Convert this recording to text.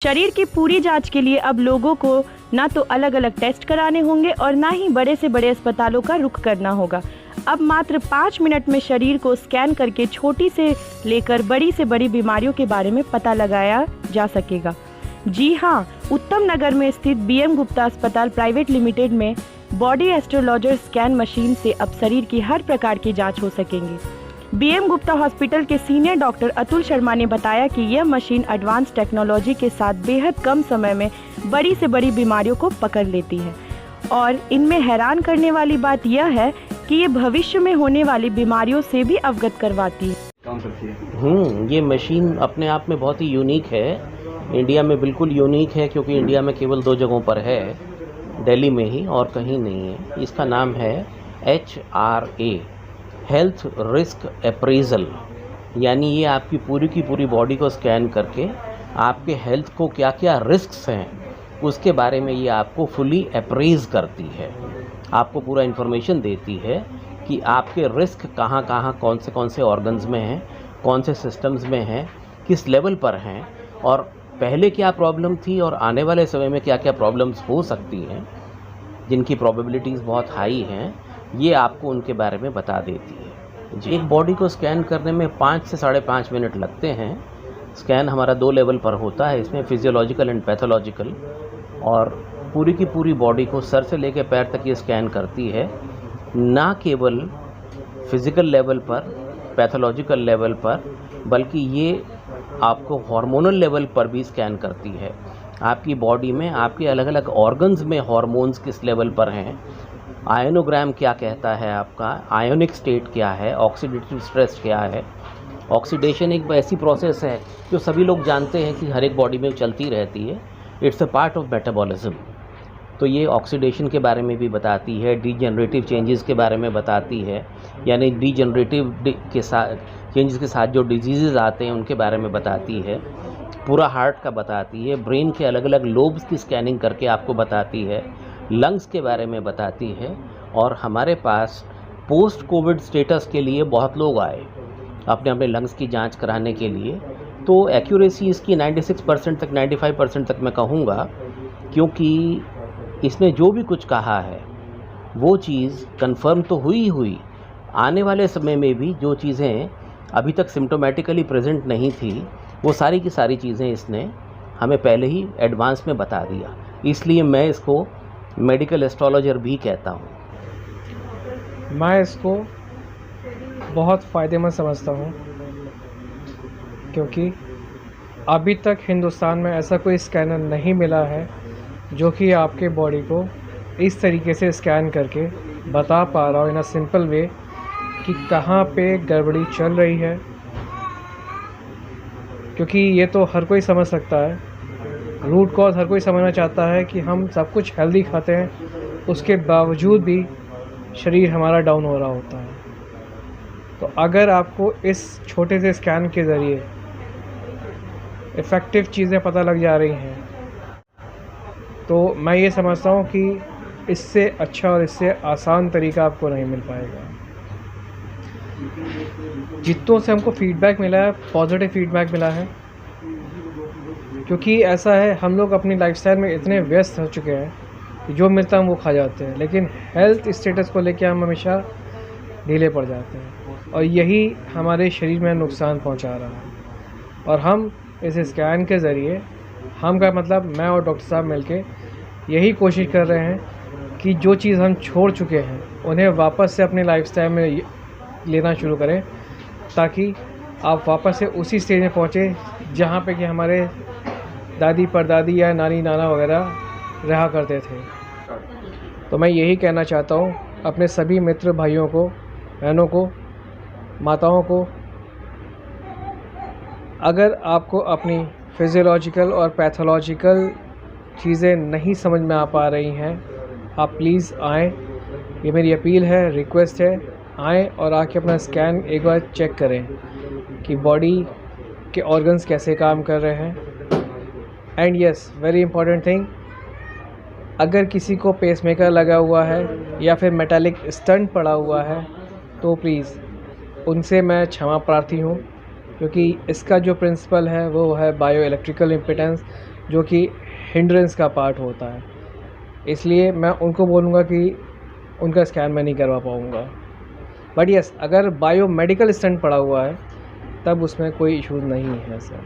शरीर की पूरी जांच के लिए अब लोगों को ना तो अलग अलग टेस्ट कराने होंगे और ना ही बड़े से बड़े अस्पतालों का रुख करना होगा। अब मात्र 5 मिनट में शरीर को स्कैन करके छोटी से लेकर बड़ी से बड़ी बीमारियों के बारे में पता लगाया जा सकेगा। जी हाँ, उत्तम नगर में स्थित बीएम गुप्ता अस्पताल प्राइवेट लिमिटेड में बॉडी एस्ट्रोलॉजर स्कैन मशीन से अब शरीर की हर प्रकार की जाँच हो सकेंगी। बीएम गुप्ता हॉस्पिटल के सीनियर डॉक्टर अतुल शर्मा ने बताया कि यह मशीन एडवांस टेक्नोलॉजी के साथ बेहद कम समय में बड़ी से बड़ी बीमारियों को पकड़ लेती है और इनमें हैरान करने वाली बात यह है कि ये भविष्य में होने वाली बीमारियों से भी अवगत करवाती है। ये मशीन अपने आप में बहुत ही यूनिक है, इंडिया में बिल्कुल यूनिक है क्योंकि इंडिया में केवल 2 जगहों पर है, दिल्ली में ही और कहीं नहीं है। इसका नाम है HRA, हेल्थ रिस्क अप्रेजल, यानी ये आपकी पूरी की पूरी बॉडी को स्कैन करके आपके हेल्थ को क्या क्या रिस्क्स हैं उसके बारे में ये आपको फुली अप्रेज करती है, आपको पूरा इन्फॉर्मेशन देती है कि आपके रिस्क कहाँ कहाँ कौन से ऑर्गन्स में हैं, कौन से सिस्टम्स में हैं, किस लेवल पर हैं और पहले क्या प्रॉब्लम थी और आने वाले समय में क्या क्या प्रॉब्लम्स हो सकती हैं जिनकी प्रोबेबिलिटीज़ बहुत हाई हैं, ये आपको उनके बारे में बता देती है। जी, एक बॉडी को स्कैन करने में 5 से 5.5 मिनट लगते हैं। स्कैन हमारा 2 लेवल पर होता है, इसमें फिजियोलॉजिकल एंड पैथोलॉजिकल, और पूरी की पूरी बॉडी को सर से लेकर पैर तक ये स्कैन करती है, ना केवल फिज़िकल लेवल पर, पैथोलॉजिकल लेवल पर, बल्कि ये आपको हार्मोनल लेवल पर भी स्कैन करती है। आपकी बॉडी में आपके अलग अलग ऑर्गन्स में हार्मोन्स किस लेवल पर हैं, आयनोग्राम क्या कहता है, आपका आयोनिक स्टेट क्या है, ऑक्सीडेटिव स्ट्रेस क्या है। ऑक्सीडेशन एक ऐसी प्रोसेस है जो सभी लोग जानते हैं कि हर एक बॉडी में चलती रहती है, it's a part of metabolism. तो ये ऑक्सीडेशन के बारे में भी बताती है, डीजनरेटिव चेंजेस के बारे में बताती है, यानी डीजनरेटिव के साथ चेंजेस के साथ जो डिजीज़ आते हैं उनके बारे में बताती है, पूरा हार्ट का बताती है, ब्रेन के अलग अलग लोब्स की स्कैनिंग करके आपको बताती है, लंग्स के बारे में बताती है। और हमारे पास पोस्ट कोविड स्टेटस के लिए बहुत लोग आए अपने लंग्स की जांच कराने के लिए, तो एक्यूरेसी इसकी 96% तक 95% तक मैं कहूँगा, क्योंकि इसने जो भी कुछ कहा है वो चीज़ कंफर्म तो हुई। आने वाले समय में भी जो चीज़ें अभी तक सिम्टोमेटिकली प्रेजेंट नहीं थी वो सारी की सारी चीज़ें इसने हमें पहले ही एडवांस में बता दिया, इसलिए मैं इसको मेडिकल एस्ट्रोलॉजर भी कहता हूँ। मैं इसको बहुत फ़ायदेमंद समझता हूँ क्योंकि अभी तक हिंदुस्तान में ऐसा कोई स्कैनर नहीं मिला है जो कि आपके बॉडी को इस तरीके से स्कैन करके बता पा रहा हो इन अ सिंपल वे कि कहाँ पे गड़बड़ी चल रही है। क्योंकि ये तो हर कोई समझ सकता है, रूट कॉज हर कोई समझना चाहता है कि हम सब कुछ हेल्दी खाते हैं, उसके बावजूद भी शरीर हमारा डाउन हो रहा होता है। तो अगर आपको इस छोटे से स्कैन के ज़रिए इफ़ेक्टिव चीज़ें पता लग जा रही हैं, तो मैं ये समझता हूँ कि इससे अच्छा और इससे आसान तरीका आपको नहीं मिल पाएगा। जितनों से हमको फीडबैक मिला है, पॉजिटिव फीडबैक मिला है, क्योंकि ऐसा है हम लोग अपनी लाइफस्टाइल में इतने व्यस्त हो चुके हैं कि जो मिलता है हम वो खा जाते हैं, लेकिन हेल्थ स्टेटस को लेकर हम हमेशा ढीले पड़ जाते हैं और यही हमारे शरीर में नुकसान पहुंचा रहा है। और हम इस स्कैन के ज़रिए, हम का मतलब मैं और डॉक्टर साहब मिलके यही कोशिश कर रहे हैं कि जो चीज़ हम छोड़ चुके हैं उन्हें वापस से अपनी लाइफस्टाइल में लेना शुरू करें, ताकि आप वापस से उसी स्टेज में पहुँचे जहाँ पे कि हमारे दादी परदादी या नानी नाना वगैरह रहा करते थे। तो मैं यही कहना चाहता हूँ अपने सभी मित्र भाइयों को, बहनों को, माताओं को, अगर आपको अपनी फिजियोलॉजिकल और पैथोलॉजिकल चीज़ें नहीं समझ में आ पा रही हैं, आप प्लीज़ आएँ, ये मेरी अपील है, रिक्वेस्ट है, आएँ और आके अपना स्कैन एक बार चेक करें कि बॉडी के ऑर्गन्स कैसे काम कर रहे हैं। And yes, very important thing, अगर किसी को पेसमेकर लगा हुआ है या फिर मेटालिक स्टंट पड़ा हुआ है तो प्लीज़ उनसे मैं क्षमा प्रार्थी हूँ, क्योंकि इसका जो प्रिंसिपल है वो है बायो इलेक्ट्रिकल इम्पीडेंस, जो कि हिंड्रेंस का पार्ट होता है। इसलिए मैं उनको बोलूँगा कि उनका स्कैन मैं नहीं करवा पाऊँगा। बट यस, अगर बायोमेडिकल स्टंट पड़ा हुआ है तब उसमें कोई इश्यूज़ नहीं है सर।